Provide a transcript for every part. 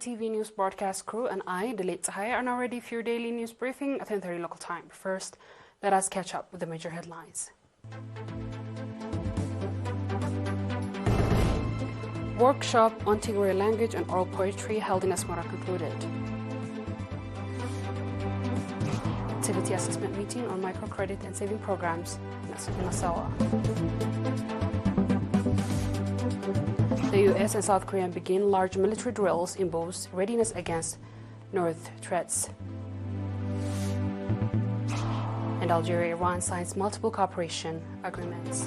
ERi-TV news broadcast crew and I, Delit Sahaya, are now ready for your daily news briefing at 10:30 local time. First, let us catch up with the major headlines. Workshop on Tigra language and oral poetry held in Asmara concluded. Activity assessment meeting on microcredit and saving programs in Massawa. The US and South Korea begin large military drills in both readiness against North threats. And Algeria-Iran signs multiple cooperation agreements.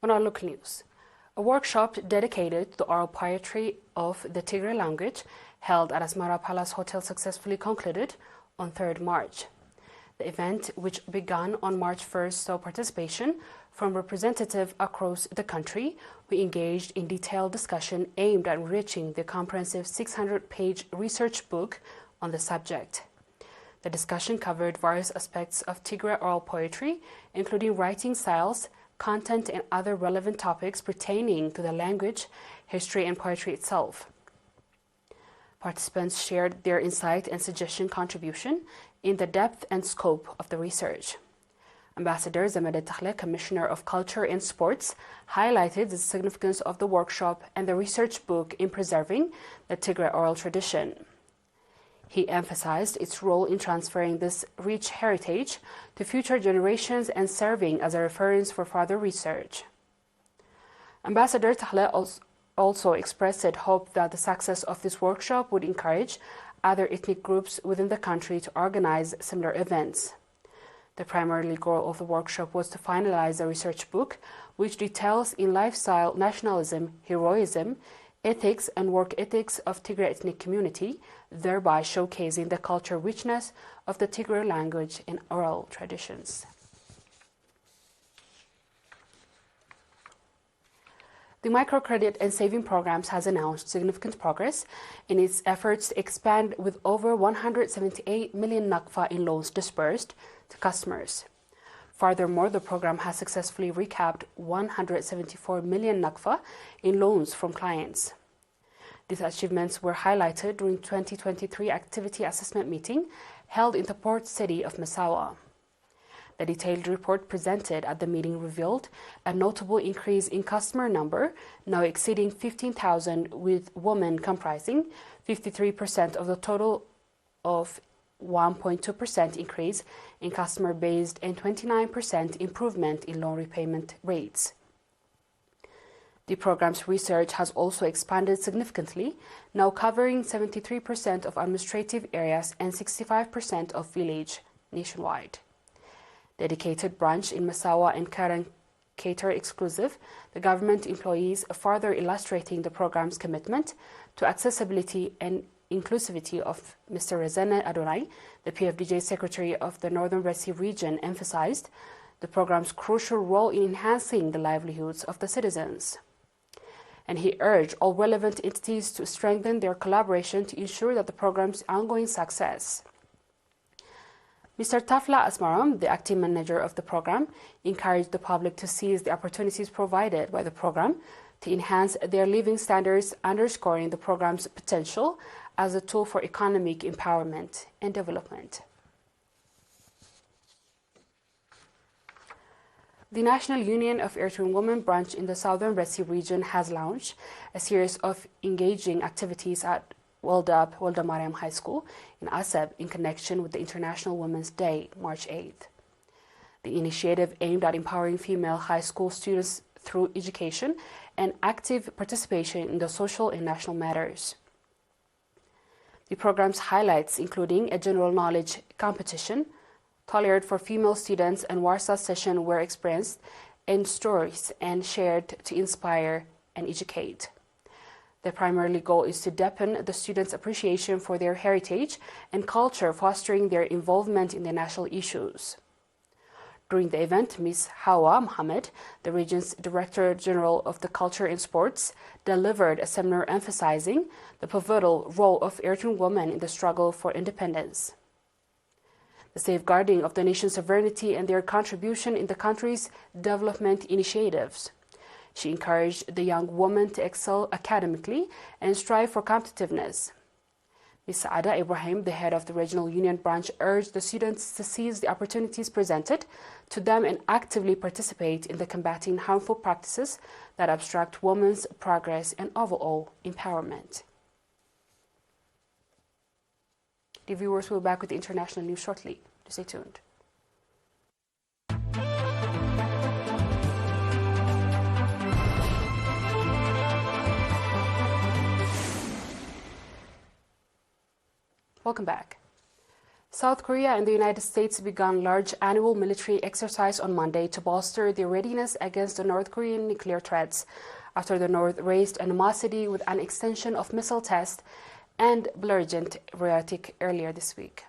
On our local news, a workshop dedicated to the oral poetry of the Tigra language held at Asmara Palace Hotel successfully concluded on 3rd March. The event, which began on March 1st, saw participation from representatives across the country who engaged in detailed discussion aimed at enriching the comprehensive 600-page research book on the subject. The discussion covered various aspects of Tigra oral poetry, including writing styles, content, and other relevant topics pertaining to the language, history, and poetry itself. Participants shared their insight and suggestion contribution in the depth and scope of the research. Ambassador Zamedeh Takhle, Commissioner of Culture and Sports, highlighted the significance of the workshop and the research book in preserving the Tigra oral tradition. He emphasized its role in transferring this rich heritage to future generations and serving as a reference for further research. Ambassador Takhle also expressed hope that the success of this workshop would encourage other ethnic groups within the country to organize similar events. The primary goal of the workshop was to finalize a research book which details in lifestyle, nationalism, heroism, ethics, and work ethics of Tigra ethnic community, thereby showcasing the cultural richness of the Tigra language and oral traditions. The microcredit and saving programs has announced significant progress in its efforts to expand, with over 178 million nakfa in loans disbursed to customers. Furthermore, the program has successfully recapped 174 million nakfa in loans from clients. These achievements were highlighted during 2023 activity assessment meeting held in the port city of Massawa. The detailed report presented at the meeting revealed a notable increase in customer number, now exceeding 15,000, with women comprising 53% of the total, of 1.2% increase in customer base and 29% improvement in loan repayment rates. The program's research has also expanded significantly, now covering 73% of administrative areas and 65% of village nationwide. Dedicated branch in Massawa and Cater exclusive, the government employees further illustrating the program's commitment to accessibility and inclusivity of Mr. Rezene Adonai, the PFDJ Secretary of the Northern Red Sea region, emphasized the program's crucial role in enhancing the livelihoods of the citizens. And he urged all relevant entities to strengthen their collaboration to ensure that the program's ongoing success. Mr. Tafla Asmaram, the acting manager of the program, encouraged the public to seize the opportunities provided by the program to enhance their living standards, underscoring the program's potential as a tool for economic empowerment and development. The National Union of Eritrean Women branch in the Southern Red Sea region has launched a series of engaging activities at Walda Mariam High School in Asab in connection with the International Women's Day, March 8th. The initiative aimed at empowering female high school students through education and active participation in the social and national matters. The program's highlights including a general knowledge competition, tailored for female students, and Warsaw session were experienced and stories and shared to inspire and educate. The primary goal is to deepen the students' appreciation for their heritage and culture, fostering their involvement in the national issues. During the event, Ms. Hawa Mohammed, the region's Director General of the Culture and Sports, delivered a seminar emphasizing the pivotal role of Eritrean women in the struggle for independence. the safeguarding of the nation's sovereignty and their contribution in the country's development initiatives. She encouraged the young woman to excel academically and strive for competitiveness. Ms. Saada Ibrahim, the head of the Regional Union Branch, urged the students to seize the opportunities presented to them and actively participate in the combating harmful practices that obstruct women's progress and overall empowerment. The viewers will be back with the international news shortly. Stay tuned. Welcome back. South Korea and the United States began large annual military exercise on Monday to bolster their readiness against the North Korean nuclear threats after the North raised animosity with an extension of missile tests and belligerent rhetoric earlier this week.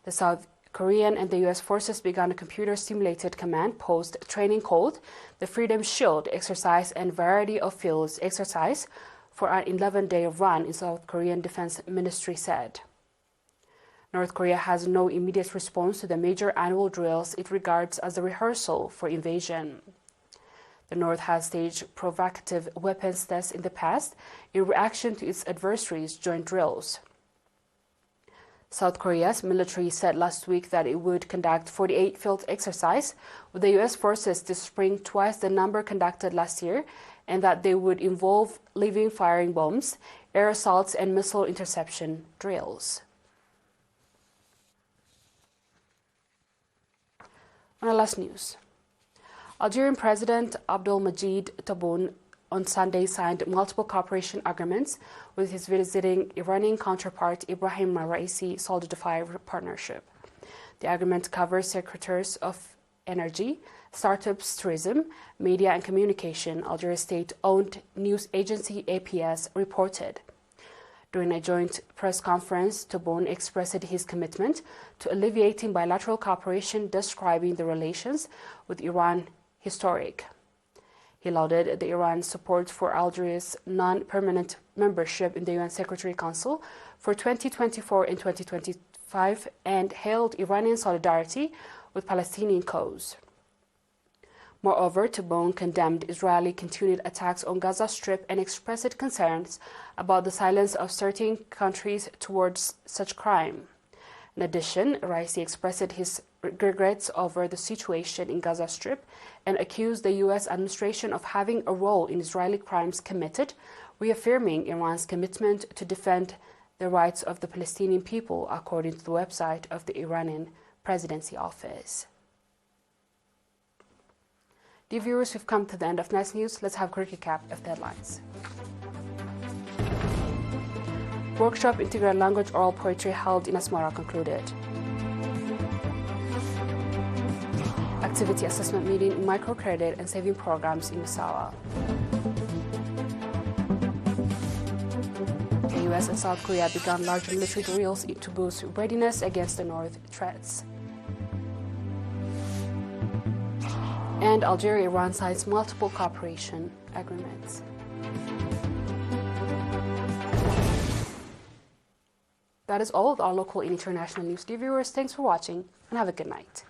The South Korean and the U.S. forces began a computer-simulated command post training called the Freedom Shield exercise and variety of fields exercise for an 11-day run, in South Korean Defense Ministry said. North Korea has no immediate response to the major annual drills it regards as a rehearsal for invasion. The North has staged provocative weapons tests in the past in reaction to its adversaries' joint drills. South Korea's military said last week that it would conduct 48 field exercises with the U.S. forces this spring, twice the number conducted last year, and that they would involve living firing bombs, air assaults, and missile interception drills. On our last news, Algerian President Abdelmadjid Tebboune on Sunday signed multiple cooperation agreements with his visiting Iranian counterpart Ibrahim Raisi, solidify partnership. The agreement covers sectors of energy, startups, tourism, media and communication, Algeria's state-owned news agency APS reported. During a joint press conference, Tebboune expressed his commitment to alleviating bilateral cooperation, describing the relations with Iran historic. He lauded the Iran's support for Algeria's non-permanent membership in the UN Security Council for 2024 and 2025 and hailed Iranian solidarity with Palestinian cause. Moreover, Tebboune condemned Israeli continued attacks on Gaza Strip and expressed concerns about the silence of certain countries towards such crime. In addition, Raisi expressed his regrets over the situation in Gaza Strip and accused the U.S. administration of having a role in Israeli crimes committed, reaffirming Iran's commitment to defend the rights of the Palestinian people, according to the website of the Iranian Presidency Office. Dear viewers, we've come to the end of tonight's news. Let's have a quick recap of the headlines. Workshop in Tigra language oral poetry held in Asmara concluded. Activity assessment meeting in microcredit and saving programs in Misawa. The US and South Korea began large military drills to boost readiness against the North threats. And Algeria-Iran signs multiple cooperation agreements. That is all of our local and international news. Dear viewers, thanks for watching and have a good night.